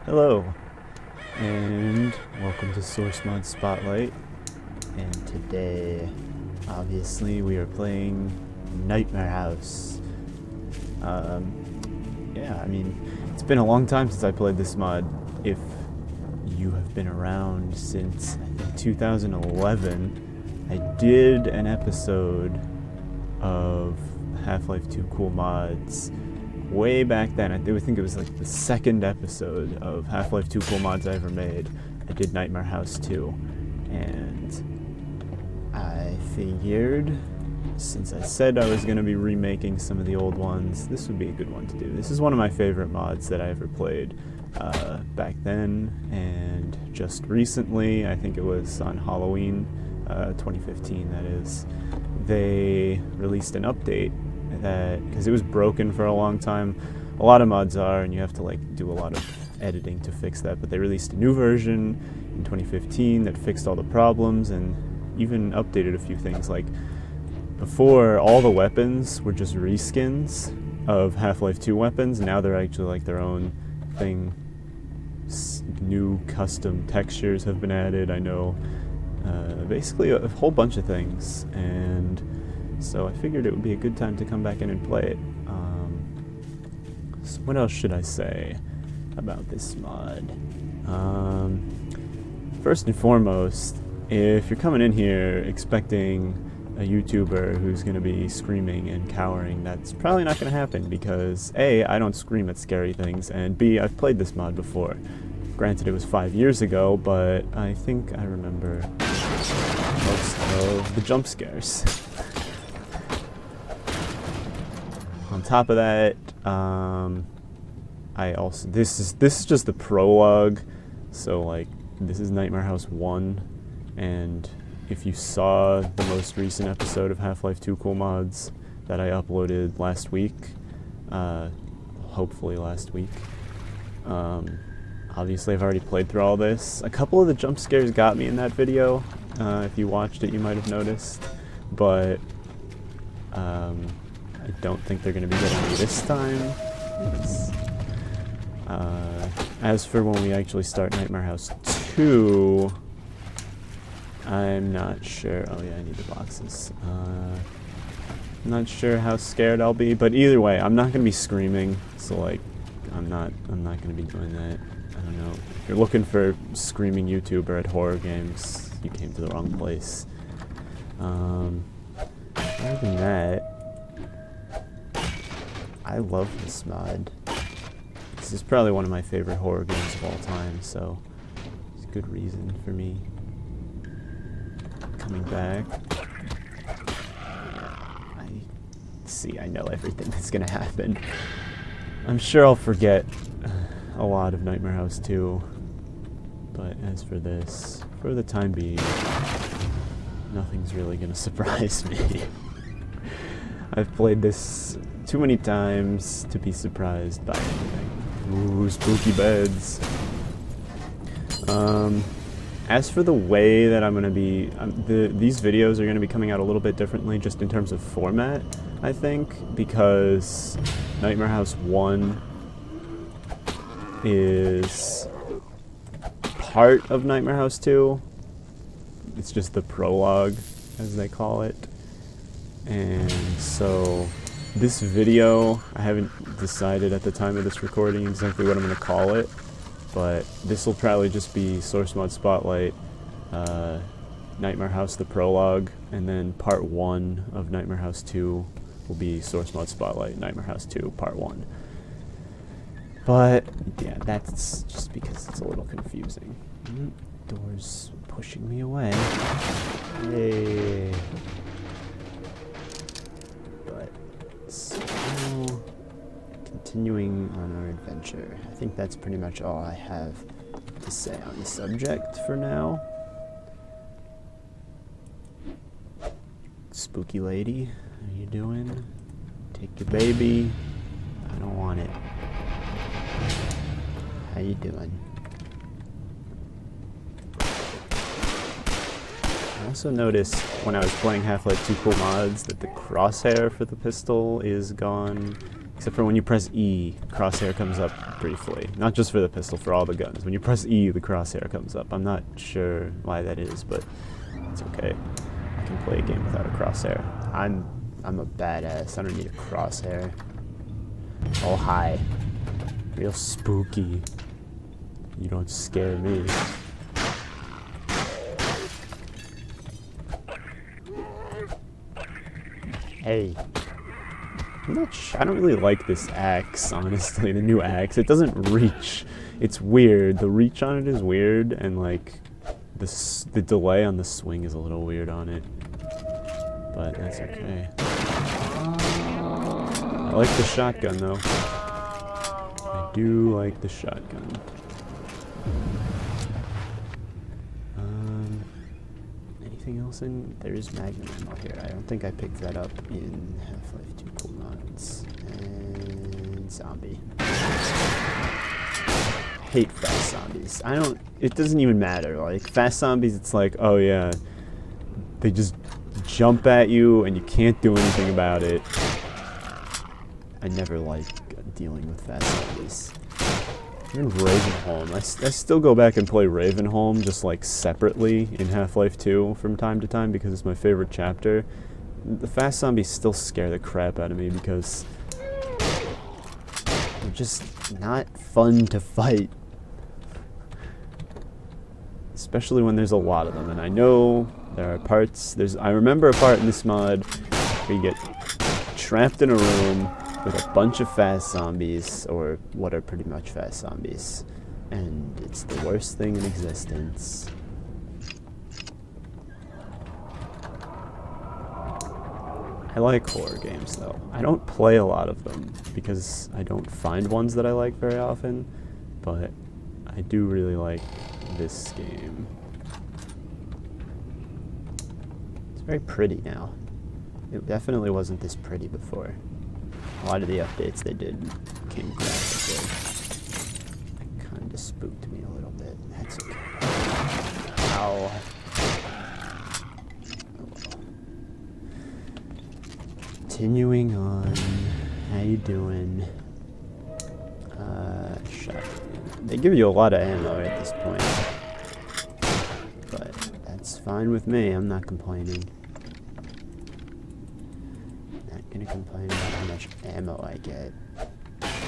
Hello, and welcome to Source Mod Spotlight. And today, obviously, we are playing Nightmare House. Yeah, I mean, it's been a long time since I played this mod. If you have been around since, I think, 2011, I did an episode of Half-Life 2 Cool Mods way back then. I think it was like the second episode of Half-Life 2 Cool Mods I ever made. I did Nightmare House 2, and I figured, since I said I was going to be remaking some of the old ones, this would be a good one to do. This is one of my favorite mods that I ever played back then, and just recently, I think it was on Halloween 2015, that is, they released an update that, because it was broken for a long time. A lot of mods are, and you have to like do a lot of editing to fix that, but they released a new version in 2015 that fixed all the problems and even updated a few things. Like, before, all the weapons were just reskins of Half-Life 2 weapons. Now they're actually like their own thing. New custom textures have been added, I know, basically a whole bunch of things, and so I figured it would be a good time to come back in and play it. So what else should I say about this mod? First and foremost, if you're coming in here expecting a YouTuber who's going to be screaming and cowering, that's probably not going to happen, because A, I don't scream at scary things, and B, I've played this mod before. Granted, it was 5 years ago, but I think I remember most of the jump scares. On top of that, this is just the prologue, so like this is Nightmare House 1, and if you saw the most recent episode of Half-Life 2 Cool Mods that I uploaded last week, hopefully last week, obviously I've already played through all this. A couple of the jump scares got me in that video. If you watched it, you might have noticed, but I don't think they're going to be getting me this time. As for when we actually start Nightmare House 2, I'm not sure. Oh yeah, I need the boxes. I'm not sure how scared I'll be, but either way, I'm not going to be screaming, so like, I'm not going to be doing that. I don't know. If you're looking for screaming YouTuber at horror games, you came to the wrong place. Other than that, I love this mod. This is probably one of my favorite horror games of all time, so it's a good reason for me coming back. I know everything that's gonna happen. I'm sure I'll forget a lot of Nightmare House 2, but as for this, for the time being, nothing's really gonna surprise me. I've played this too many times to be surprised by anything. Ooh, spooky beds. As for the way that I'm going to be, these videos are going to be coming out a little bit differently just in terms of format, I think, because Nightmare House 1 is part of Nightmare House 2. It's just the prologue, as they call it. And so this video, I haven't decided at the time of this recording exactly what I'm going to call it, but this will probably just be Source Mod Spotlight, Nightmare House the Prologue, and then Part 1 of Nightmare House 2 will be Source Mod Spotlight, Nightmare House 2, Part 1. But, yeah, that's just because it's a little confusing. Door's pushing me away. Yay. So, continuing on our adventure. I think that's pretty much all I have to say on the subject for now. Spooky lady, how you doing? Take your baby. I don't want it. How you doing? I also noticed when I was playing Half-Life 2 Cool Mods that the crosshair for the pistol is gone, Except for when you press E, crosshair comes up briefly. Not just for the pistol, for all the guns. When you press E, the crosshair comes up. I'm not sure why that is, but it's okay. I can play a game without a crosshair. I'm a badass. I don't need a crosshair. Oh, hi. Real spooky. You don't scare me. Hey. I don't really like this axe, honestly, the new axe. It doesn't reach. It's weird. The reach on it is weird, and like the delay on the swing is a little weird on it. But that's okay. I like the shotgun though. I do like the shotgun. Anything else in? There is magnum ammo here. I don't think I picked that up in Half-Life 2 cool mods. And zombie. Hate fast zombies. It doesn't even matter. Like, fast zombies, it's like, oh yeah, they just jump at you and you can't do anything about it. I never like dealing with fast zombies. Even Ravenholm. I still go back and play Ravenholm just like separately in Half-Life 2 from time to time because it's my favorite chapter. The fast zombies still scare the crap out of me because they're just not fun to fight. Especially when there's a lot of them. And I know there are parts, I remember a part in this mod where you get trapped in a room with a bunch of fast zombies, or what are pretty much fast zombies. And it's the worst thing in existence. I like horror games though. I don't play a lot of them because I don't find ones that I like very often, but I do really like this game. It's very pretty now. It definitely wasn't this pretty before. A lot of the updates they did came graphically. That kind of spooked me a little bit. That's okay. Ow. Oh, well. Continuing on. How you doing? Shotgun. They give you a lot of ammo at this point. But that's fine with me. I'm not complaining. Gonna complain about how much ammo I get.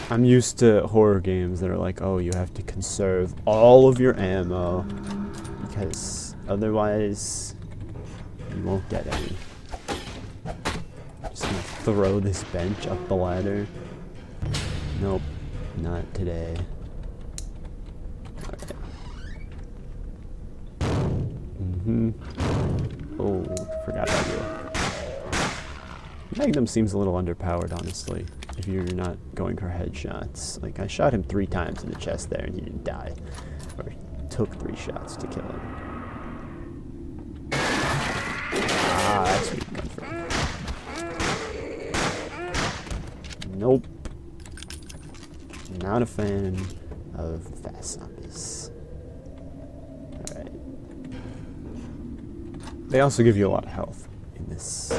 I'm used to horror games that are like, oh, you have to conserve all of your ammo because otherwise you won't get any. Just gonna throw this bench up the ladder. Nope, not today. Alright. Oh, forgot about you. Magnum seems a little underpowered, honestly, if you're not going for headshots. Like, I shot him 3 times in the chest there and he didn't die. Or it took 3 shots to kill him. Ah, that's where you come from. Nope. Not a fan of fast zombies. Alright. They also give you a lot of health in this.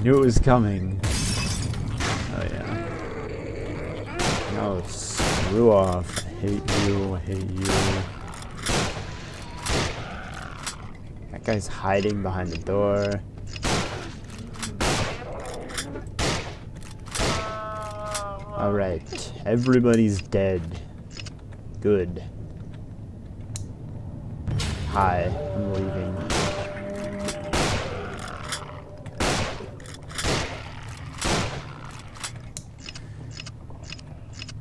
Knew it was coming. Oh yeah. No, screw off. I hate you. I hate you. That guy's hiding behind the door. Alright. Everybody's dead. Good. Hi. I'm leaving.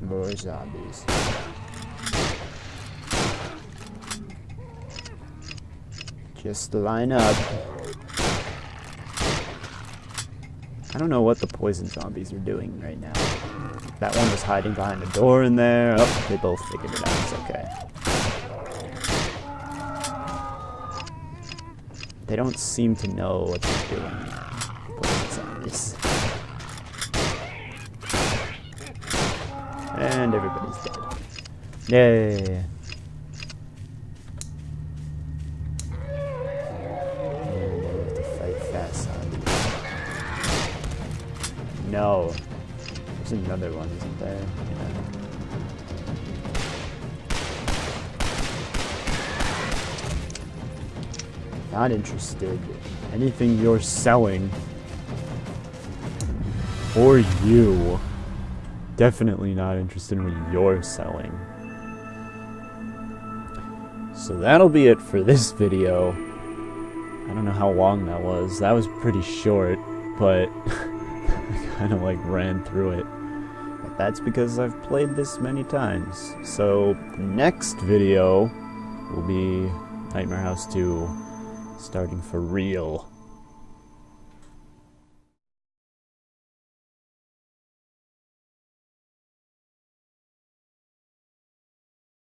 More zombies. Just line up. I don't know what the poison zombies are doing right now. That one was hiding behind the door in there. Oh, they both figured it out. It's okay. They don't seem to know what they're doing. Poison zombies. And everybody's dead. Yay! And I have to fight no. There's another one, isn't there? Yeah. Not interested. Anything you're selling. Or you. Definitely not interested in what you're selling. So that'll be it for this video. I don't know how long that was. That was pretty short, but I kind of like ran through it. But that's because I've played this many times. So the next video will be Nightmare House 2 starting for real.